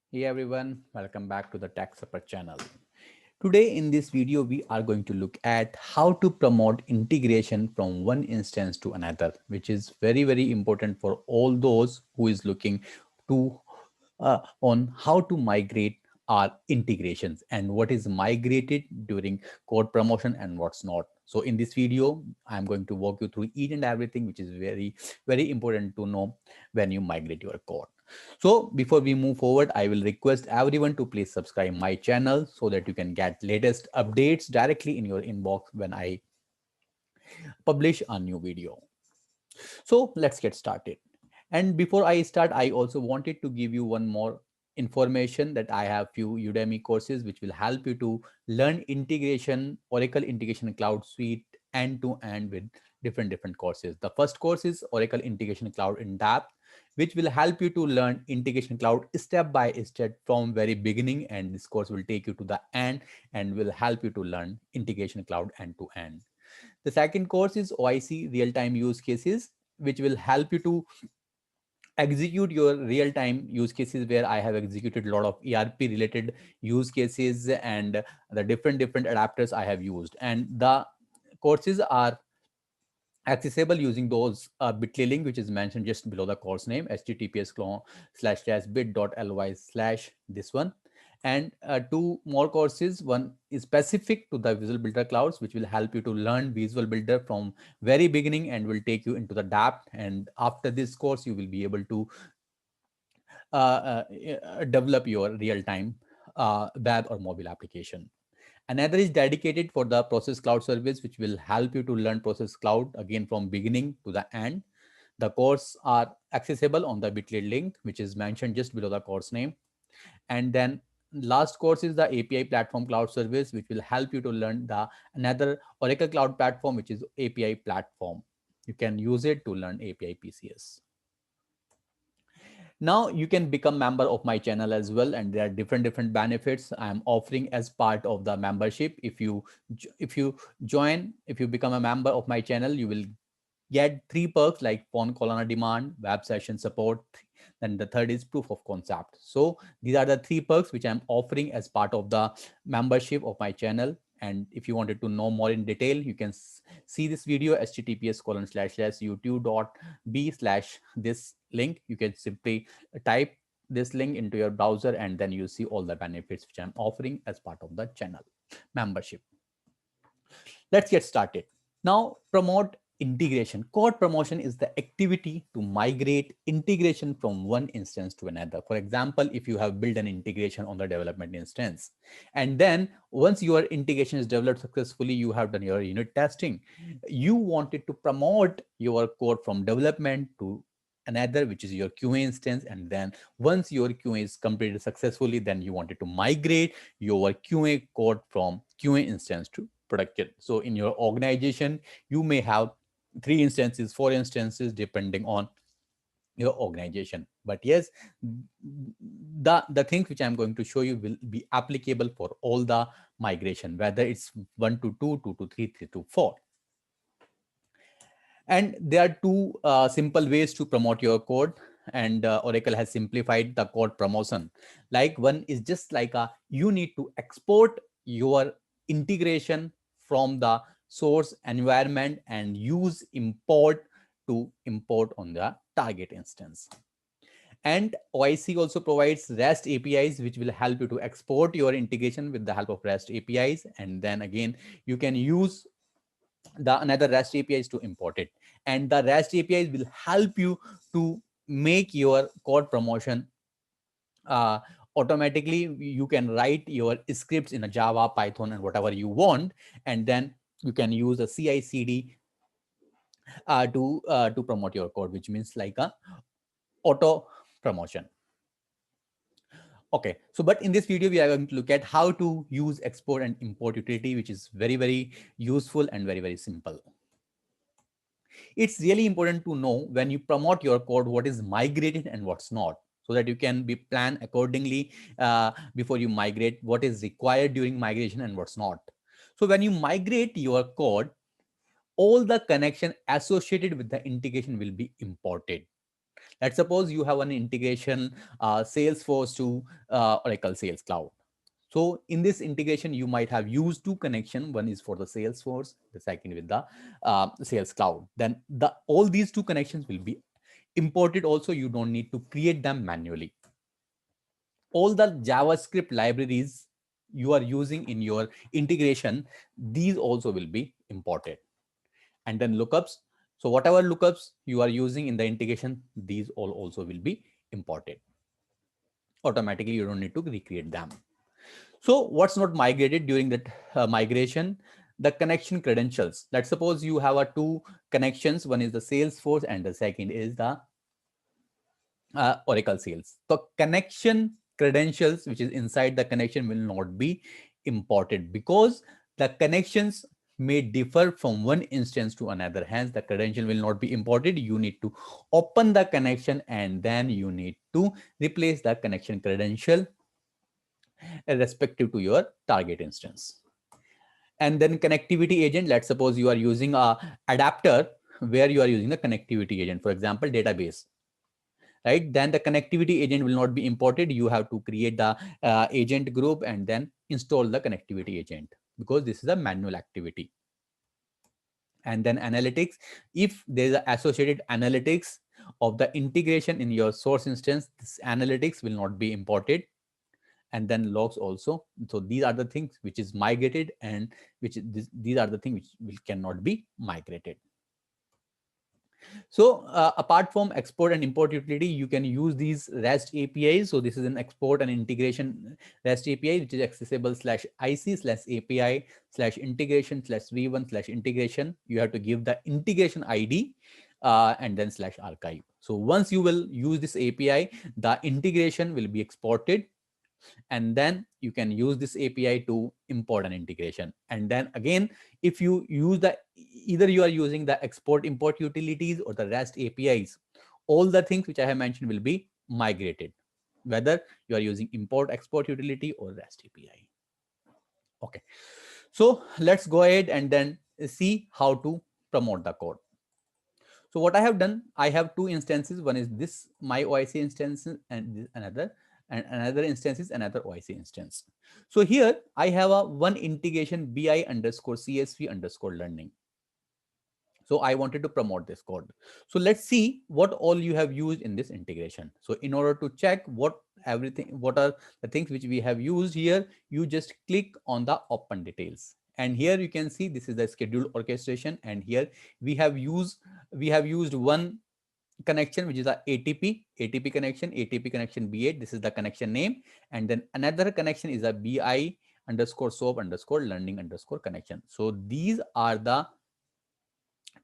Hey everyone, welcome back to the Tech Support channel. Today in this video, we are going to look at how to promote integration from one instance to another, which is very important for all those who is looking to on how to migrate our integrations and what is migrated during code promotion and what's not. So in this video, I'm going to walk you through each and everything, which is very important to know when you migrate your code. So before we move forward, I will request everyone to please subscribe my channel so that you can get latest updates directly in your inbox when I publish a new video. So let's get started. And before I start, I also wanted to give you one more information that I have few Udemy courses which will help you to learn integration, Oracle Integration Cloud Suite end to end with different courses. The first course is Oracle Integration Cloud in depth, which will help you to learn Integration Cloud step by step from very beginning, and this course will take you to the end and will help you to learn Integration Cloud end to end. The second course is OIC real-time use cases, which will help you to execute your real-time use cases, where I have executed a lot of ERP related use cases and the different adapters I have used. And the courses are accessible using those bit.ly link which is mentioned just below the course name, https://bit.ly/this one. And two more courses. One is specific to the Visual Builder Clouds, which will help you to learn Visual Builder from very beginning and will take you into the depth. And after this course, you will be able to develop your real-time web or mobile application. Another is dedicated for the Process Cloud service, which will help you to learn Process Cloud again from beginning to the end. The course are accessible on the bit.ly link, which is mentioned just below the course name. And then last course is the API Platform Cloud service, which will help you to learn the another Oracle Cloud platform, which is API Platform. You can use it to learn API PCS. Now you can become member of my channel as well, and there are different benefits I am offering as part of the membership. If you become a member of my channel, you will get three perks like phone call on a demand, web session support, then the third is proof of concept. So these are the three perks which I'm offering as part of the membership of my channel. And if you wanted to know more in detail, you can see this video, https://youtube.b/this link. You can simply type this link into your browser and then you see all the benefits which I'm offering as part of the channel membership. Let's get started. Now, promote integration. Code promotion is the activity to migrate integration from one instance to another. For example, if you have built an integration on the development instance, and then once your integration is developed successfully, you have done your unit testing, you wanted to promote your code from development to another, which is your QA instance. And then once your QA is completed successfully, then you wanted to migrate your QA code from QA instance to production. So in your organization, you may have 3 instances, 4 instances, depending on your organization. But yes, the things which I'm going to show you will be applicable for all the migration, whether it's 1 to 2, 2 to 3, 3 to 4. And there are two simple ways to promote your code, and Oracle has simplified the code promotion. Like, one is just like you need to export your integration from the source environment and use import to import on the target instance. And OIC also provides REST APIs, which will help you to export your integration with the help of REST APIs. And then again, you can use the another REST APIs to import it. And the REST APIs will help you to make your code promotion uh, automatically. You can write your scripts in a Java, Python, and whatever you want. And then you can use a CI/CD to promote your code, which means like a auto promotion. Okay, so but in this video, we are going to look at how to use export and import utility, which is very useful and very simple. It's really important to know when you promote your code what is migrated and what's not, so that you can be plan accordingly before you migrate, what is required during migration and what's not. So when you migrate your code, all the connection associated with the integration will be imported. Let's suppose you have an integration Salesforce to Oracle Sales Cloud. So in this integration, you might have used two connections. One is for the Salesforce, the second with the Sales Cloud. Then all these two connections will be imported also. You don't need to create them manually. All the JavaScript libraries you are using in your integration, these also will be imported. And then lookups. So whatever lookups you are using in the integration, these all also will be imported. Automatically, you don't need to recreate them. So what's not migrated during that migration? The connection credentials. Let's suppose you have two connections. One is the Salesforce and the second is the Oracle Sales. The connection credentials, which is inside the connection, will not be imported because the connections may differ from one instance to another. Hence, the credential will not be imported. You need to open the connection and then you need to replace the connection credential respective to your target instance. And then connectivity agent, let's suppose you are using a adapter where you are using the connectivity agent, for example, database, right? Then the connectivity agent will not be imported. You have to create the agent group and then install the connectivity agent because this is a manual activity. And then analytics, if there is an associated analytics of the integration in your source instance, this analytics will not be imported. And then logs also. So these are the things which is migrated and these are the things which cannot be migrated. So apart from export and import utility, you can use these REST APIs. So this is an export and integration REST API, which is accessible /IC/API/integration/v1/integration. You have to give the integration ID and then /archive. So once you will use this API, the integration will be exported. And then you can use this API to import an integration. And then again, if you use either you are using the export import utilities or the REST APIs, all the things which I have mentioned will be migrated, whether you are using import export utility or REST API. Okay, so let's go ahead and then see how to promote the code. So what I have done, I have two instances. One is this my OIC instance and another instance is another OIC instance. So here I have a one integration bi_csv_learning. So I wanted to promote this code. So let's see what all you have used in this integration. So in order to check what are the things which we have used here, you just click on the open details. And here you can see this is the scheduled orchestration. And here we have used one connection, which is a ATP connection, ATP connection B8. This is the connection name. And then another connection is a bi_soap_learning_connection. So these are the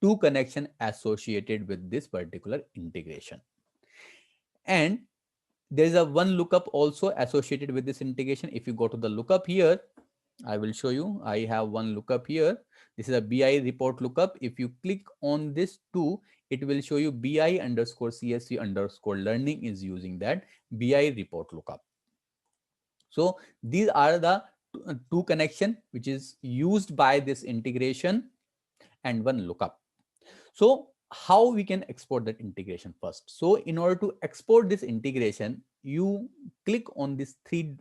two connection associated with this particular integration. And there is a one lookup also associated with this integration. If you go to the lookup here, I will show you. I have one lookup here. This is a BI report lookup. If you click on this two, it will show you bi_csv_learning is using that BI report lookup. So these are the two connection which is used by this integration and one lookup. So how we can export that integration first? So in order to export this integration, you click on this three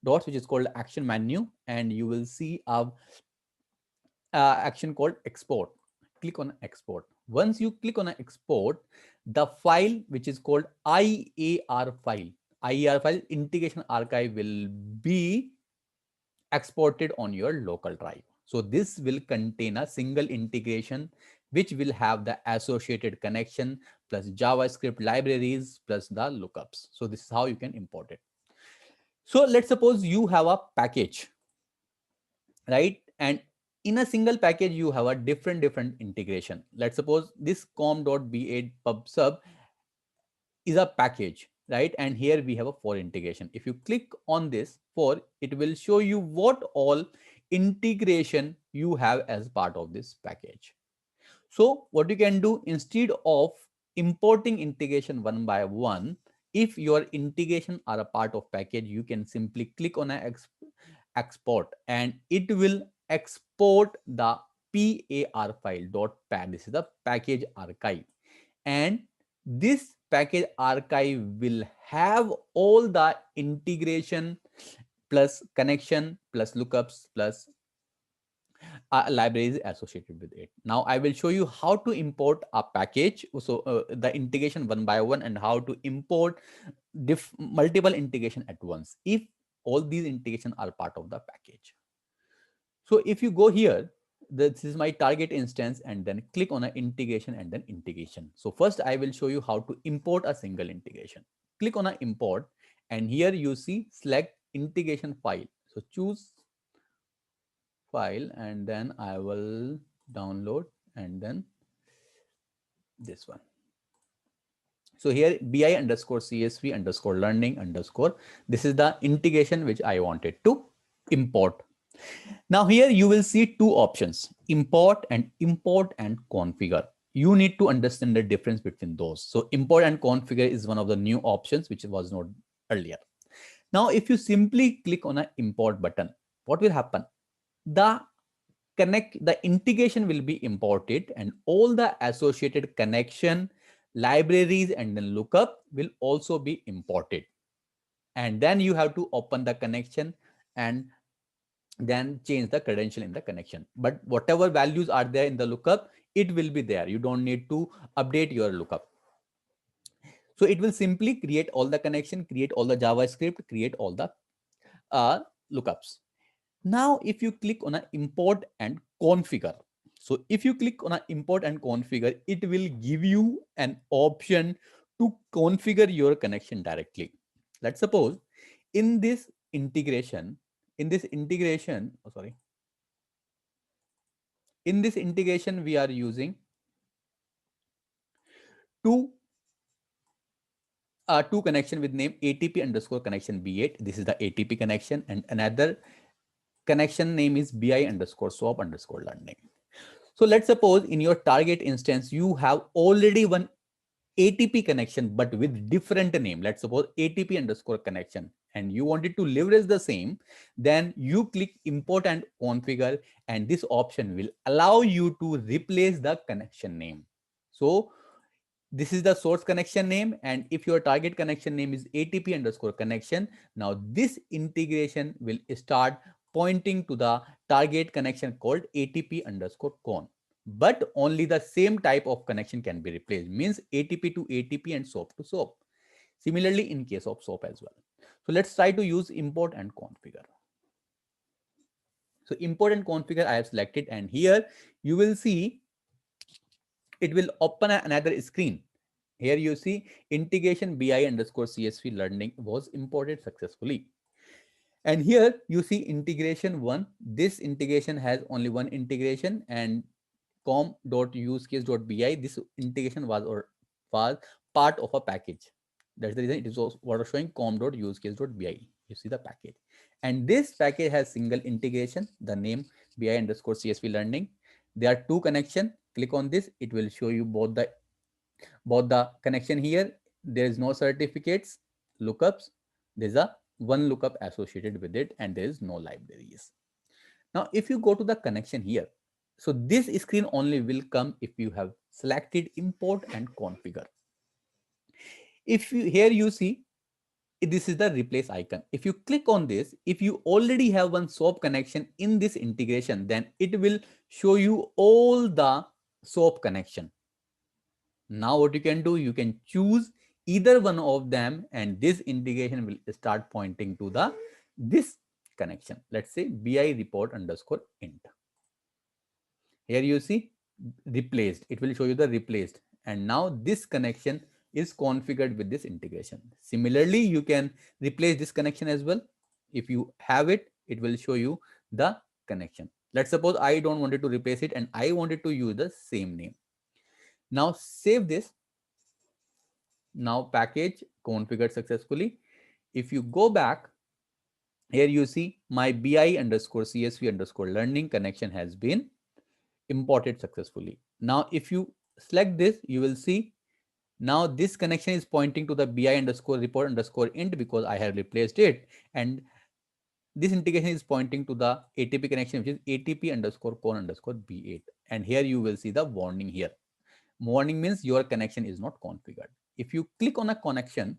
dots, which is called action menu, and you will see a action called export. Click on export. Once you click on export, the file which is called IAR file, integration archive, will be exported on your local drive. So this will contain a single integration which will have the associated connection plus JavaScript libraries plus the lookups. So this is how you can import it. So let's suppose you have a package, right? And in a single package, you have a different integration. Let's suppose this com.b8 pub_sub is a package, right? And here we have a for integration. If you click on this for, it will show you what all integration you have as part of this package. So what you can do, instead of importing integration one by one, if your integration are a part of package, you can simply click on a export and it will export the PAR file .pat. This is the package archive, and this package archive will have all the integration plus connection plus lookups plus libraries associated with it. Now I will show you how to import a package. So the integration one by one, and how to import multiple integration at once if all these integration are part of the package. So if you go here, this is my target instance, and then click on an integration and then integration. So first I will show you how to import a single integration. Click on an import, and here you see select integration file. So choose file, and then I will download, and then this one. So here bi underscore csv underscore learning underscore, this is the integration which I wanted to import. Now here you will see two options, import and configure. You need to understand the difference between those. So import and configure is one of the new options which was not earlier. Now if you simply click on an import button, what will happen? The integration will be imported, and all the associated connection, libraries, and then lookup will also be imported. And then you have to open the connection and then change the credential in the connection. But whatever values are there in the lookup, it will be there. You don't need to update your lookup. So it will simply create all the connection, create all the JavaScript, create all the lookups. Now, if you click on a import and configure, so if you click on a import and configure, it will give you an option to configure your connection directly. Let's suppose in this integration, in this integration we are using two connection with name ATP underscore connection B8. This is the ATP connection, and another connection name is BI underscore swap underscore learning. So let's suppose in your target instance, you have already one ATP connection, but with different name. Let's suppose ATP underscore connection, and you wanted to leverage the same. Then you click import and configure, and this option will allow you to replace the connection name. So this is the source connection name, and if your target connection name is ATP underscore connection, now this integration will start pointing to the target connection called ATP underscore con. But only the same type of connection can be replaced, means ATP to ATP and SOAP to SOAP. Similarly, in case of SOAP as well. So let's try to use import and configure. So import and configure I have selected, and here you will see it will open another screen. Here you see integration bi underscore csv learning was imported successfully. And here you see integration one. This integration has only one integration, and com.usecase.bi, this integration was part of a package. That's the reason it is also showing com.usecase.bi. You see the package. And this package has single integration, the name bi underscore csv learning. There are two connection. Click on this, it will show you both the connection here. There is no certificates, lookups. There's a one lookup associated with it, and there is no libraries. Now, if you go to the connection here, so this screen only will come if you have selected import and configure. If you here you see, this is the replace icon. If you click on this, if you already have one SOAP connection in this integration, then it will show you all the SOAP connection. Now what you can do, you can choose either one of them, and this integration will start pointing to this connection. Let's say bi report underscore int. Here you see replaced, it will show you the replaced, and now this connection is configured with this integration. Similarly, you can replace this connection as well. If you have it, it will show you the connection. Let's suppose I don't want to replace it and I wanted to use the same name. Now save this. Now package configured successfully. If you go back, here you see my bi underscore csv underscore learning connection has been imported successfully. Now if you select this, you will see now this connection is pointing to the bi underscore report underscore int because I have replaced it, and this integration is pointing to the ATP connection, which is ATP underscore con underscore B8. And here you will see the warning here. Warning means your connection is not configured. if you click on a connection,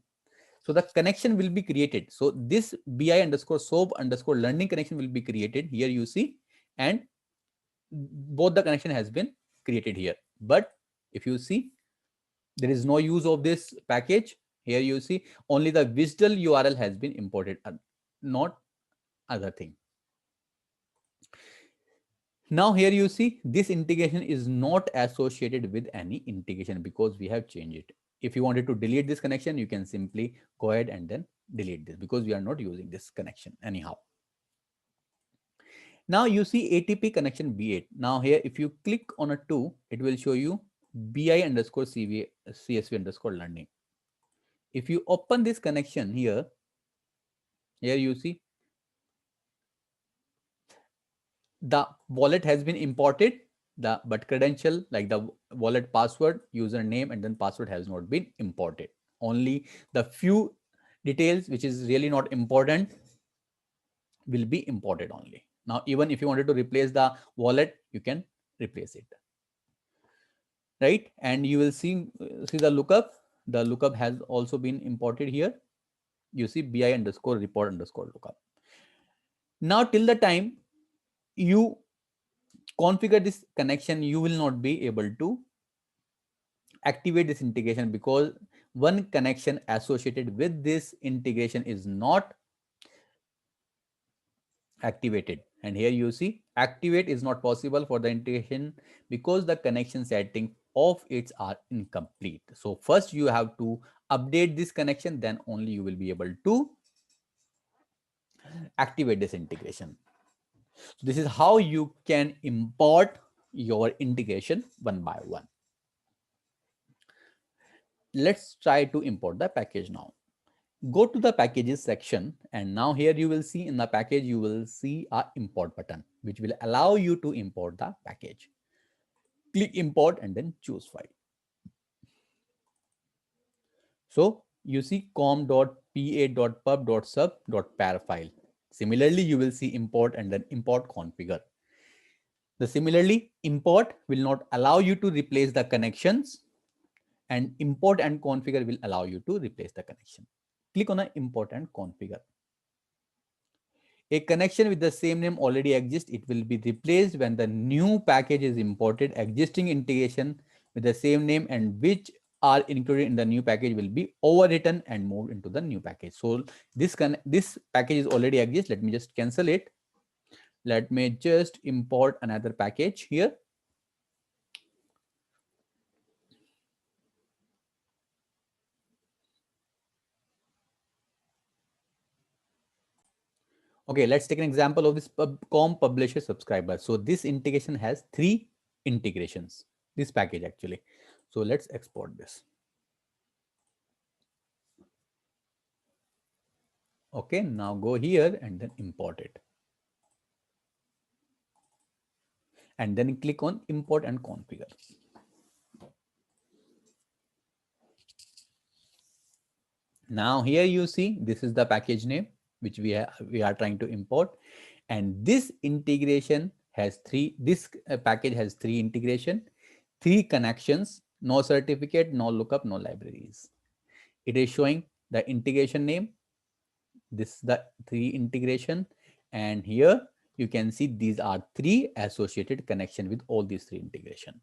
so the connection will be created. So this bi underscore soap underscore learning connection will be created here, you see, and both the connection has been created here. But if you see, there is no use of this package here, you see only the visual URL has been imported, not other thing. Now here you see this integration is not associated with any integration because we have changed it. If you wanted to delete this connection, you can simply go ahead and then delete this because we are not using this connection anyhow. Now you see ATP connection B8. Now here if you click on a 2, it will show you BI underscore CSV underscore learning. If you open this connection here you see the wallet has been imported, but credential like the wallet password, username, and then password has not been imported. Only the few details which is really not important will be imported only. Now, even if you wanted to replace the wallet, you can replace it, right? And you will see the lookup. The lookup has also been imported here. You see BI underscore report underscore lookup. Now, till the time you configure this connection, you will not be able to activate this integration because one connection associated with this integration is not activated. And here you see activate is not possible for the integration because the connection setting of its are incomplete. So first you have to update this connection, then only you will be able to activate this integration. So this is how you can import your integration one by one. Let's try to import the package now. Go to the packages section, and now here you will see in the package you will see a import button which will allow you to import the package. Click import and then choose file. So you see com.pa.pub.sub.par file. Similarly, you will see import and then import configure. The similarly import will not allow you to replace the connections, and import and configure will allow you to replace the connection. Click on a import and configure. A connection with the same name already exists. It will be replaced when the new package is imported. Existing integration with the same name and which are included in the new package will be overwritten and moved into the new package. So this package is already exists. Let me just cancel it. Let me just import another package here. Okay, let's take an example of this com publisher subscriber. So this integration has 3 integrations, this package actually. So let's export this. Okay, now go here and then import it. And then click on import and configure. Now here you see this is the package name which we are trying to import, and this integration has this package has 3 integration, 3 connections, no certificate, no lookup, no libraries. It is showing the integration name. This is the 3 integration, and here you can see these are 3 associated connection with all these 3 integration.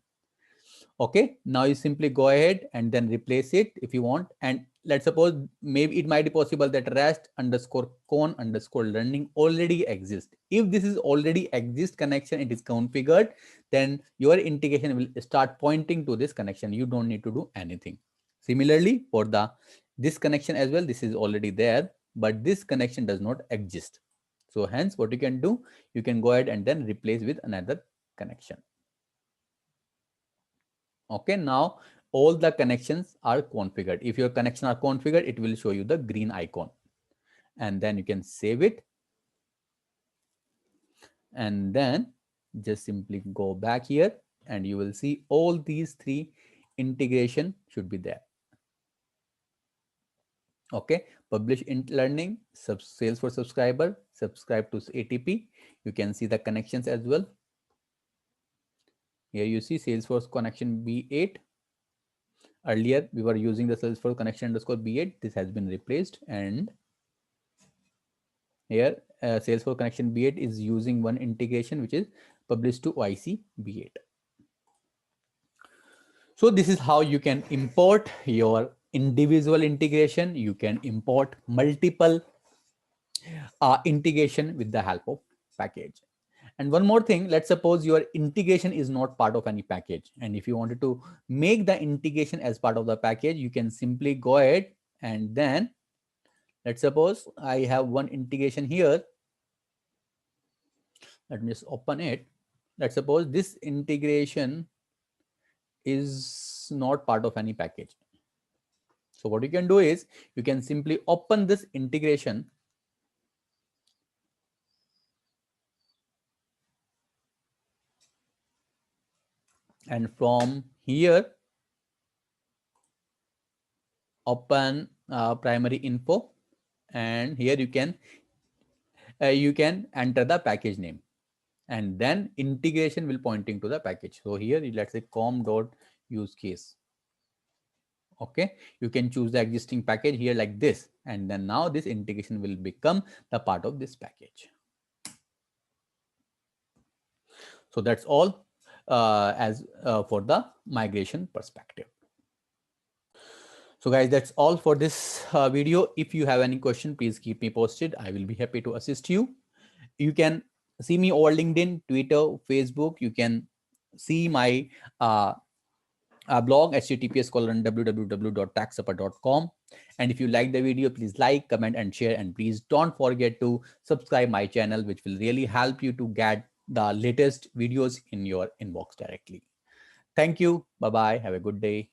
Okay, now you simply go ahead and then replace it if you want. And let's suppose maybe it might be possible that rest underscore con underscore learning already exists. If this is already exist connection, it is configured, then your integration will start pointing to this connection. You don't need to do anything. Similarly, for this connection as well, this is already there, but this connection does not exist. So hence what you can do, you can go ahead and then replace with another connection. Okay, now all the connections are configured. If your connection are configured, it will show you the green icon, and then you can save it, and then just simply go back here and you will see all these 3 integration should be there. Okay, publish int learning, Salesforce subscriber, subscribe to ATP. You can see the connections as well. Here you see Salesforce connection B8, Earlier, we were using the Salesforce connection underscore B8. This has been replaced, and here Salesforce connection B8 is using one integration which is published to OIC B8. So this is how you can import your individual integration. You can import multiple integration with the help of package. And one more thing, let's suppose your integration is not part of any package. And if you wanted to make the integration as part of the package, you can simply go ahead and then let's suppose I have one integration here. Let me just open it. Let's suppose this integration is not part of any package. So what you can do is you can simply open this integration and from here open primary info, and here you can enter the package name, and then integration will pointing to the package. So here let's say com dot use case. Okay, you can choose the existing package here like this, and then now this integration will become the part of this package. So that's all as for the migration perspective. So guys, that's all for this video. If you have any question, please keep me posted. I will be happy to assist you. You can see me over LinkedIn, Twitter, Facebook. You can see my blog https://www.taxsupport.com. And if you like the video, please like, comment, and share. And please don't forget to subscribe my channel, which will really help you to get the latest videos in your inbox directly. Thank you. Bye-bye. Have a good day.